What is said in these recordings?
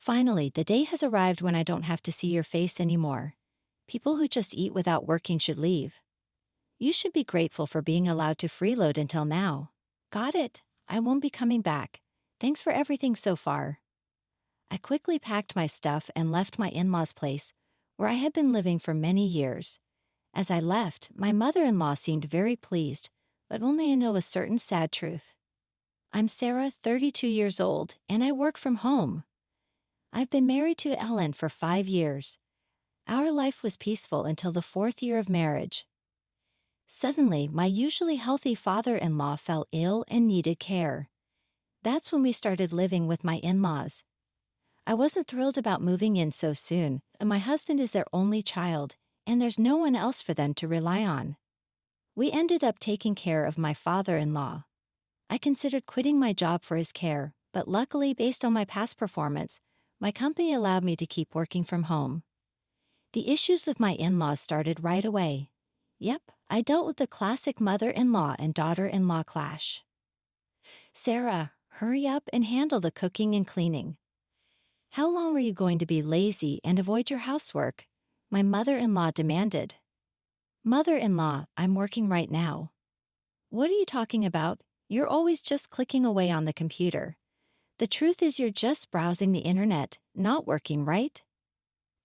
Finally, the day has arrived when I don't have to see your face anymore. People who just eat without working should leave. You should be grateful for being allowed to freeload until now. Got it. I won't be coming back. Thanks for everything so far. I quickly packed my stuff and left my in-laws' place, where I had been living for many years. As I left, my mother-in-law seemed very pleased, but only I know a certain sad truth. I'm Sarah, 32 years old, and I work from home. I've been married to Ellen for 5 years. Our life was peaceful until the 4th year of marriage. Suddenly, my usually healthy father-in-law fell ill and needed care. That's when we started living with my in-laws. I wasn't thrilled about moving in so soon, and my husband is their only child, and there's no one else for them to rely on. We ended up taking care of my father-in-law. I considered quitting my job for his care, but luckily, based on my past performance, my company allowed me to keep working from home. The issues with my in-laws started right away. Yep, I dealt with the classic mother-in-law and daughter-in-law clash. Sarah, hurry up and handle the cooking and cleaning. How long are you going to be lazy and avoid your housework? My mother-in-law demanded. Mother-in-law, I'm working right now. What are you talking about? You're always just clicking away on the computer. The truth is you're just browsing the internet, not working, right?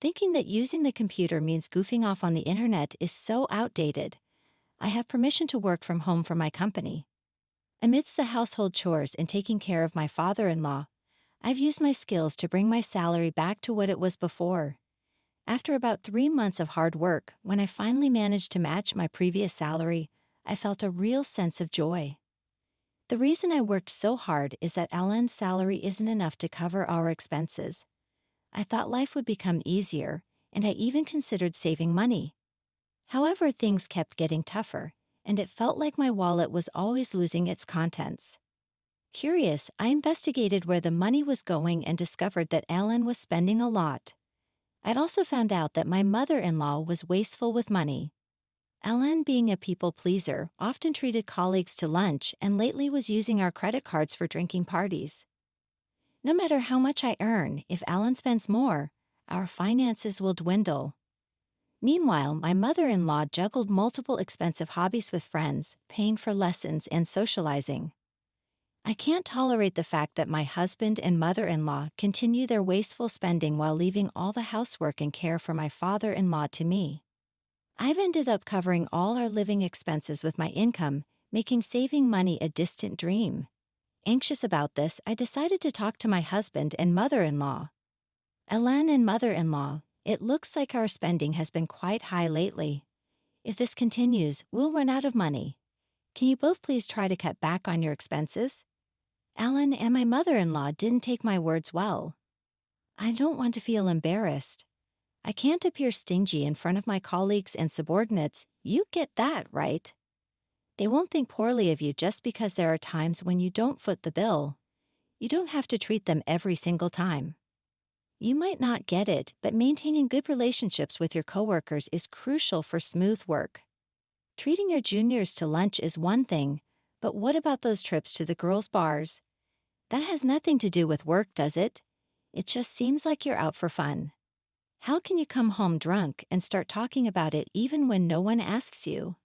Thinking that using the computer means goofing off on the internet is so outdated. I have permission to work from home for my company. Amidst the household chores and taking care of my father-in-law, I've used my skills to bring my salary back to what it was before. After about 3 months of hard work, when I finally managed to match my previous salary, I felt a real sense of joy. The reason I worked so hard is that Ellen's salary isn't enough to cover our expenses. I thought life would become easier, and I even considered saving money. However, things kept getting tougher, and it felt like my wallet was always losing its contents. Curious, I investigated where the money was going and discovered that Ellen was spending a lot. I'd also found out that my mother-in-law was wasteful with money. Ellen, being a people pleaser, often treated colleagues to lunch and lately was using our credit cards for drinking parties. No matter how much I earn, if Ellen spends more, our finances will dwindle. Meanwhile, my mother-in-law juggled multiple expensive hobbies with friends, paying for lessons and socializing. I can't tolerate the fact that my husband and mother-in-law continue their wasteful spending while leaving all the housework and care for my father-in-law to me. I've ended up covering all our living expenses with my income, making saving money a distant dream. Anxious about this, I decided to talk to my husband and mother-in-law. Ellen and mother-in-law, it looks like our spending has been quite high lately. If this continues, we'll run out of money. Can you both please try to cut back on your expenses? Ellen and my mother-in-law didn't take my words well. I don't want to feel embarrassed. I can't appear stingy in front of my colleagues and subordinates. You get that, right? They won't think poorly of you just because there are times when you don't foot the bill. You don't have to treat them every single time. You might not get it, but maintaining good relationships with your coworkers is crucial for smooth work. Treating your juniors to lunch is one thing, but what about those trips to the girls' bars? That has nothing to do with work, does it? It just seems like you're out for fun. How can you come home drunk and start talking about it even when no one asks you?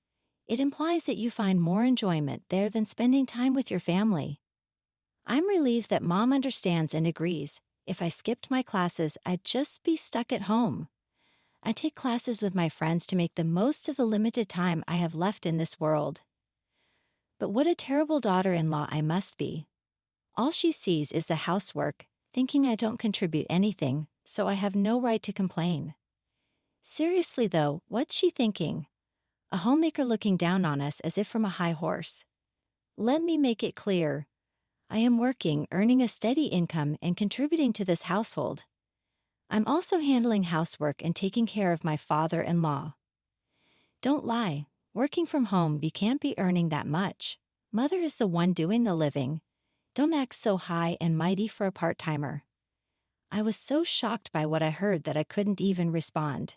It implies that you find more enjoyment there than spending time with your family. I'm relieved that Mom understands and agrees. If I skipped my classes, I'd just be stuck at home. I take classes with my friends to make the most of the limited time I have left in this world. But what a terrible daughter-in-law I must be. All she sees is the housework, thinking I don't contribute anything, so I have no right to complain. Seriously though, what's she thinking? A homemaker looking down on us as if from a high horse. Let me make it clear. I am working, earning a steady income, and contributing to this household. I'm also handling housework and taking care of my father-in-law. Don't lie, working from home you can't be earning that much. Mother is the one doing the living. Don't act so high and mighty for a part-timer. I was so shocked by what I heard that I couldn't even respond.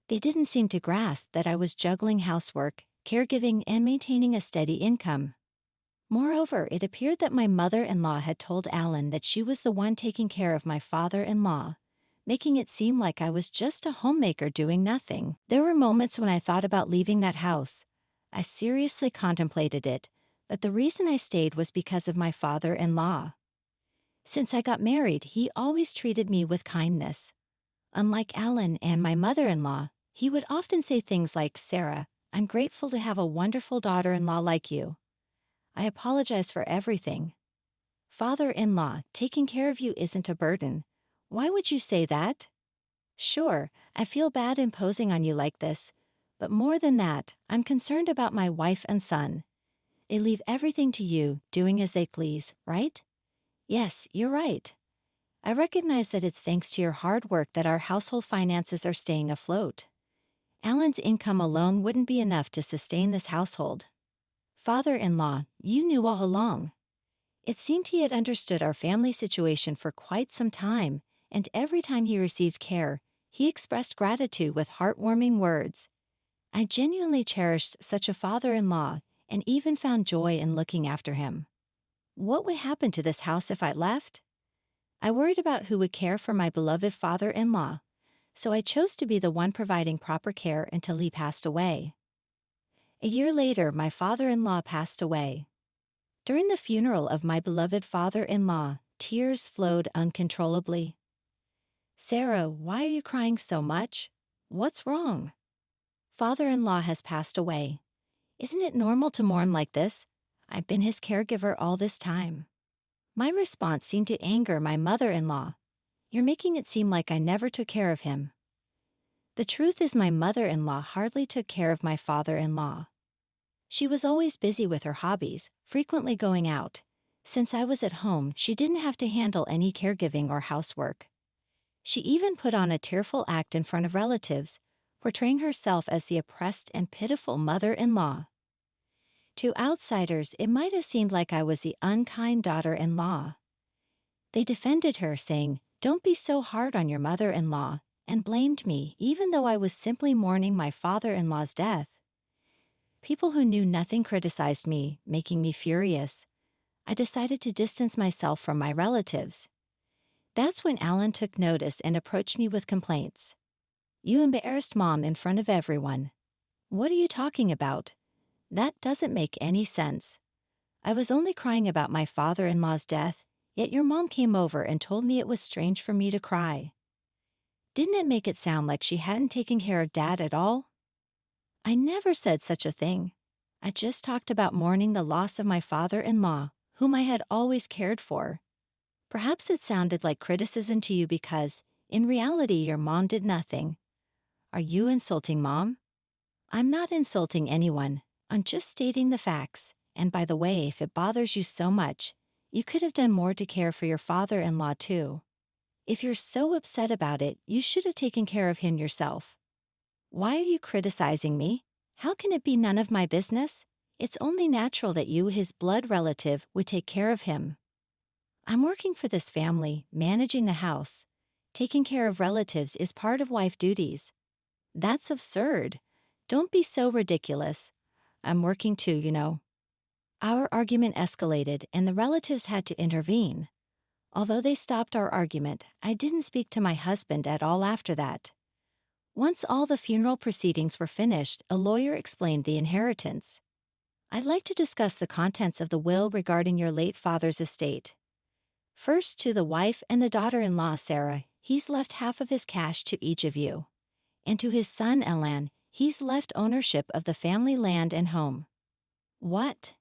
They didn't seem to grasp that I was juggling housework, caregiving, and maintaining a steady income. Moreover, it appeared that my mother-in-law had told Alan that she was the one taking care of my father-in-law, making it seem like I was just a homemaker doing nothing. There were moments when I thought about leaving that house. I seriously contemplated it, but the reason I stayed was because of my father-in-law. Since I got married, he always treated me with kindness. Unlike Alan and my mother-in-law, he would often say things like, "Sarah, I'm grateful to have a wonderful daughter-in-law like you. I apologize for everything. Father-in-law, taking care of you isn't a burden. Why would you say that? Sure, I feel bad imposing on you like this, but more than that, I'm concerned about my wife and son. They leave everything to you, doing as they please, right? Yes, you're right. I recognize that it's thanks to your hard work that our household finances are staying afloat. Alan's income alone wouldn't be enough to sustain this household. Father-in-law, you knew all along. It seemed he had understood our family situation for quite some time, and every time he received care, he expressed gratitude with heartwarming words. I genuinely cherished such a father-in-law and even found joy in looking after him. What would happen to this house if I left? I worried about who would care for my beloved father-in-law, so I chose to be the one providing proper care until he passed away. A year later, my father-in-law passed away. During the funeral of my beloved father-in-law, tears flowed uncontrollably. "Sarah, why are you crying so much? What's wrong?" "Father-in-law has passed away. Isn't it normal to mourn like this? I've been his caregiver all this time." My response seemed to anger my mother-in-law. "You're making it seem like I never took care of him." The truth is my mother-in-law hardly took care of my father-in-law. She was always busy with her hobbies, frequently going out. Since I was at home, she didn't have to handle any caregiving or housework. She even put on a tearful act in front of relatives, portraying herself as the oppressed and pitiful mother-in-law. To outsiders, it might have seemed like I was the unkind daughter-in-law. They defended her, saying, "Don't be so hard on your mother-in-law," and blamed me, even though I was simply mourning my father-in-law's death. People who knew nothing criticized me, making me furious. I decided to distance myself from my relatives. That's when Alan took notice and approached me with complaints. "You embarrassed Mom in front of everyone. What are you talking about? That doesn't make any sense. I was only crying about my father-in-law's death, yet your mom came over and told me it was strange for me to cry. Didn't it make it sound like she hadn't taken care of Dad at all?" I never said such a thing. I just talked about mourning the loss of my father-in-law, whom I had always cared for. Perhaps it sounded like criticism to you because, in reality, your mom did nothing. Are you insulting Mom? I'm not insulting anyone. I'm just stating the facts. And by the way, if it bothers you so much, you could have done more to care for your father-in-law too. If you're so upset about it, you should have taken care of him yourself. Why are you criticizing me? How can it be none of my business? It's only natural that you, his blood relative, would take care of him. I'm working for this family, managing the house. Taking care of relatives is part of wife duties. That's absurd. Don't be so ridiculous. I'm working too, you know. Our argument escalated and the relatives had to intervene. Although they stopped our argument, I didn't speak to my husband at all after that. Once all the funeral proceedings were finished, a lawyer explained the inheritance. "I'd like to discuss the contents of the will regarding your late father's estate. First, to the wife and the daughter-in-law, Sarah, he's left half of his cash to each of you. And to his son, Alan, he's left ownership of the family land and home." What?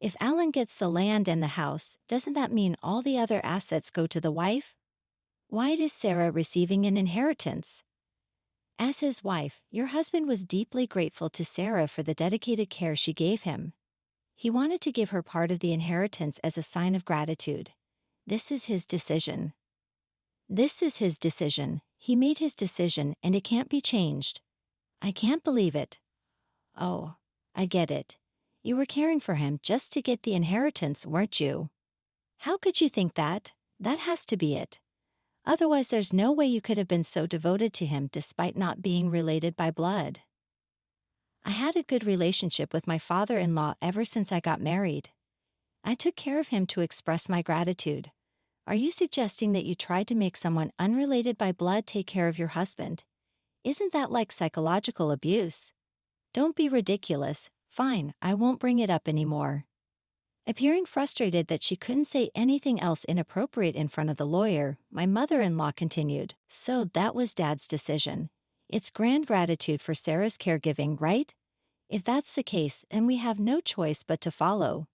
If Alan gets the land and the house, doesn't that mean all the other assets go to the wife? Why is Sarah receiving an inheritance? As his wife, your husband was deeply grateful to Sarah for the dedicated care she gave him. He wanted to give her part of the inheritance as a sign of gratitude. This is his decision. This is his decision. He made his decision and it can't be changed. I can't believe it. Oh, I get it. You were caring for him just to get the inheritance, weren't you? How could you think that? That has to be it. Otherwise, there's no way you could have been so devoted to him despite not being related by blood. I had a good relationship with my father-in-law ever since I got married. I took care of him to express my gratitude. Are you suggesting that you tried to make someone unrelated by blood take care of your husband? Isn't that like psychological abuse? Don't be ridiculous. Fine, I won't bring it up anymore. Appearing frustrated that she couldn't say anything else inappropriate in front of the lawyer, my mother-in-law continued, "So that was Dad's decision. It's grand gratitude for Sarah's caregiving, right? If that's the case, then we have no choice but to follow.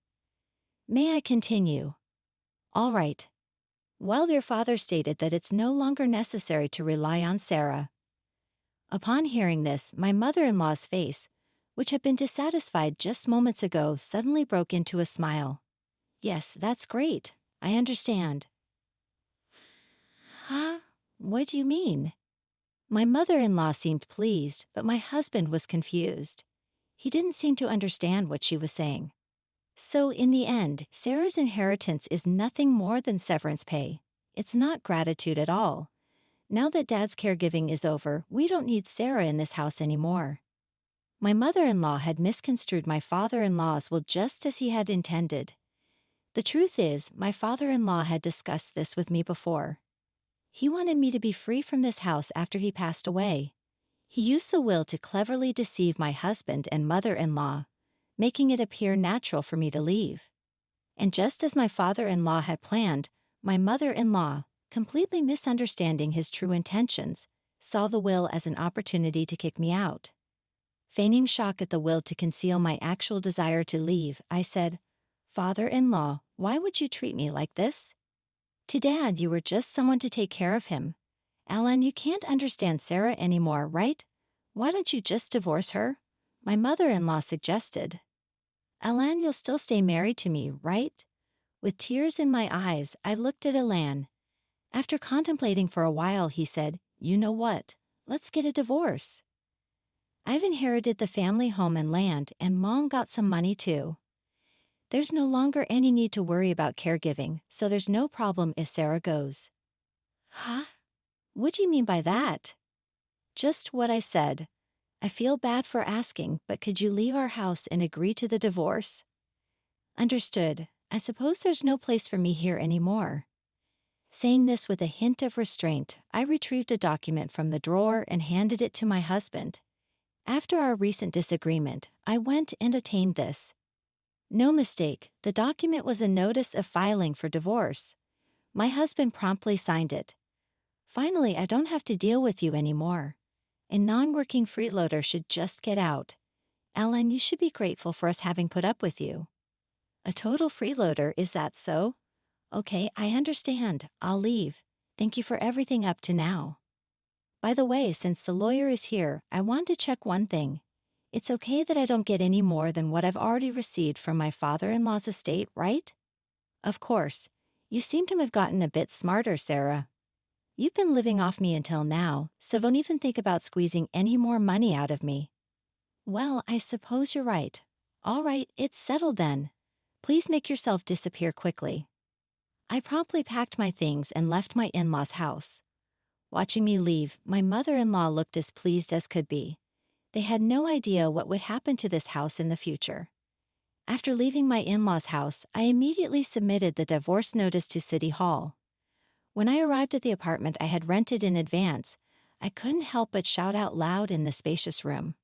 May I continue?" All right. Well, their father stated that it's no longer necessary to rely on Sarah. Upon hearing this, my mother-in-law's face, which had been dissatisfied just moments ago, suddenly broke into a smile. "Yes, that's great. I understand." Huh? What do you mean? My mother-in-law seemed pleased, but my husband was confused. He didn't seem to understand what she was saying. So in the end, Sarah's inheritance is nothing more than severance pay. It's not gratitude at all. Now that Dad's caregiving is over, we don't need Sarah in this house anymore. My mother-in-law had misconstrued my father-in-law's will just as he had intended. The truth is, my father-in-law had discussed this with me before. He wanted me to be free from this house after he passed away. He used the will to cleverly deceive my husband and mother-in-law, making it appear natural for me to leave. And just as my father-in-law had planned, my mother-in-law, completely misunderstanding his true intentions, saw the will as an opportunity to kick me out. Feigning shock at the will to conceal my actual desire to leave, I said, "Father-in-law, why would you treat me like this? To Dad, you were just someone to take care of him. Alan, you can't understand Sarah anymore, right? Why don't you just divorce her?" My mother-in-law suggested. "Alan, you'll still stay married to me, right?" With tears in my eyes, I looked at Alan. After contemplating for a while, he said, "You know what? Let's get a divorce. I've inherited the family home and land, and Mom got some money too. There's no longer any need to worry about caregiving, so there's no problem if Sarah goes." Huh? What do you mean by that? Just what I said. I feel bad for asking, but could you leave our house and agree to the divorce? Understood. I suppose there's no place for me here anymore. Saying this with a hint of restraint, I retrieved a document from the drawer and handed it to my husband. After our recent disagreement, I went and obtained this. No mistake, the document was a notice of filing for divorce. My husband promptly signed it. Finally, I don't have to deal with you anymore. A non-working freeloader should just get out. Alan, you should be grateful for us having put up with you. A total freeloader, is that so? Okay, I understand. I'll leave. Thank you for everything up to now. By the way, since the lawyer is here, I want to check one thing. It's okay that I don't get any more than what I've already received from my father-in-law's estate, right? Of course. You seem to have gotten a bit smarter, Sarah. You've been living off me until now, so don't even think about squeezing any more money out of me. Well, I suppose you're right. All right, it's settled then. Please make yourself disappear quickly. I promptly packed my things and left my in-laws' house. Watching me leave, my mother-in-law looked as pleased as could be. They had no idea what would happen to this house in the future. After leaving my in-laws' house, I immediately submitted the divorce notice to City Hall. When I arrived at the apartment I had rented in advance, I couldn't help but shout out loud in the spacious room.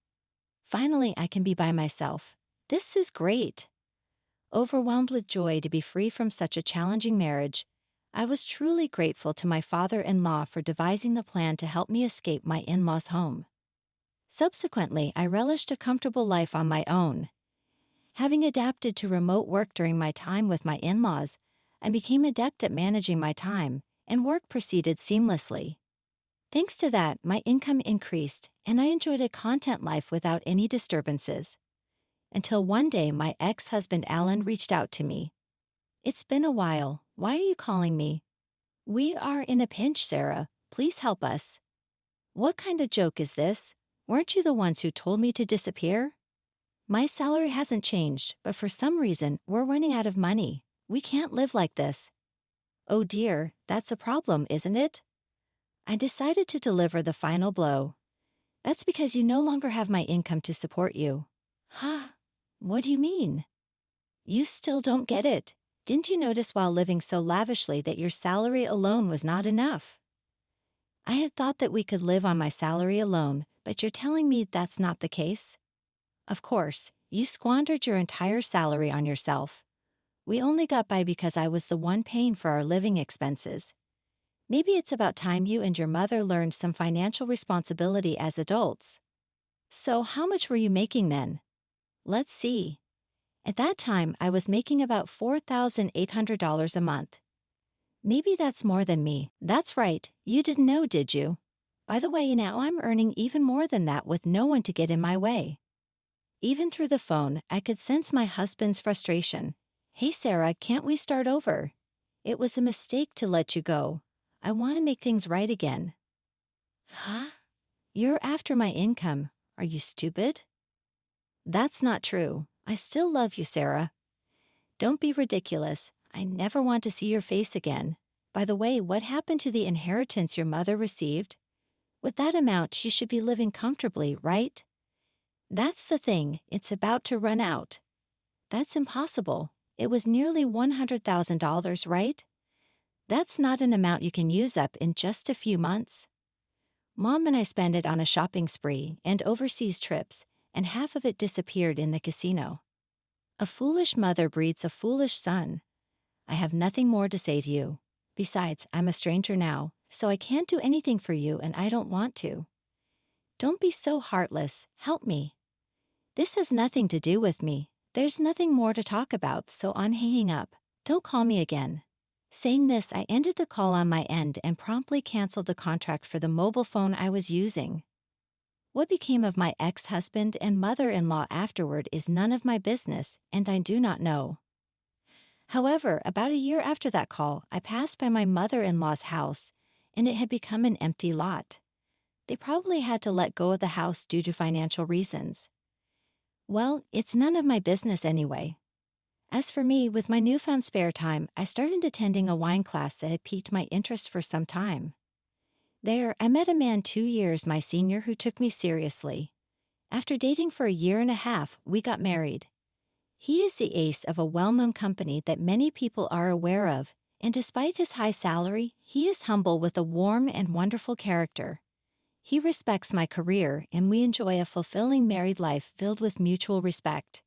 Finally, I can be by myself. This is great. Overwhelmed with joy to be free from such a challenging marriage, I was truly grateful to my father-in-law for devising the plan to help me escape my in-laws' home. Subsequently, I relished a comfortable life on my own. Having adapted to remote work during my time with my in-laws, I became adept at managing my time, and work proceeded seamlessly. Thanks to that, my income increased, and I enjoyed a content life without any disturbances. Until one day my ex-husband Alan reached out to me. "It's been a while. Why are you calling me?" "We are in a pinch, Sarah. Please help us." "What kind of joke is this? Weren't you the ones who told me to disappear?" "My salary hasn't changed, but for some reason, we're running out of money. We can't live like this." "Oh dear, that's a problem, isn't it?" I decided to deliver the final blow. "That's because you no longer have my income to support you." "Huh? What do you mean?" You still don't get it. Didn't you notice while living so lavishly that your salary alone was not enough? I had thought that we could live on my salary alone, but you're telling me that's not the case? Of course, you squandered your entire salary on yourself. We only got by because I was the one paying for our living expenses. Maybe it's about time you and your mother learned some financial responsibility as adults. So how much were you making then? Let's see. At that time, I was making about $4,800 a month. Maybe that's more than me. That's right, you didn't know, did you? By the way, now I'm earning even more than that with no one to get in my way. Even through the phone, I could sense my husband's frustration. Hey Sarah, can't we start over? It was a mistake to let you go. I want to make things right again. Huh? You're after my income. Are you stupid? That's not true. I still love you, Sarah. Don't be ridiculous. I never want to see your face again. By the way, what happened to the inheritance your mother received? With that amount, you should be living comfortably, right? That's the thing, it's about to run out. That's impossible. It was nearly $100,000, right? That's not an amount you can use up in just a few months. Mom and I spent it on a shopping spree and overseas trips, and half of it disappeared in the casino. A foolish mother breeds a foolish son. I have nothing more to say to you. Besides, I'm a stranger now, so I can't do anything for you and I don't want to. Don't be so heartless, help me. This has nothing to do with me. There's nothing more to talk about, so I'm hanging up. Don't call me again. Saying this, I ended the call on my end and promptly canceled the contract for the mobile phone I was using. What became of my ex-husband and mother-in-law afterward is none of my business, and I do not know. However, about a year after that call, I passed by my mother-in-law's house, and it had become an empty lot. They probably had to let go of the house due to financial reasons. Well, it's none of my business anyway. As for me, with my newfound spare time, I started attending a wine class that had piqued my interest for some time. There, I met a man 2 years my senior who took me seriously. After dating for a year and a half, we got married. He is the ace of a well-known company that many people are aware of, and despite his high salary, he is humble with a warm and wonderful character. He respects my career, and we enjoy a fulfilling married life filled with mutual respect.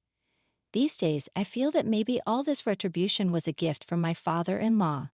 These days, I feel that maybe all this retribution was a gift from my father-in-law.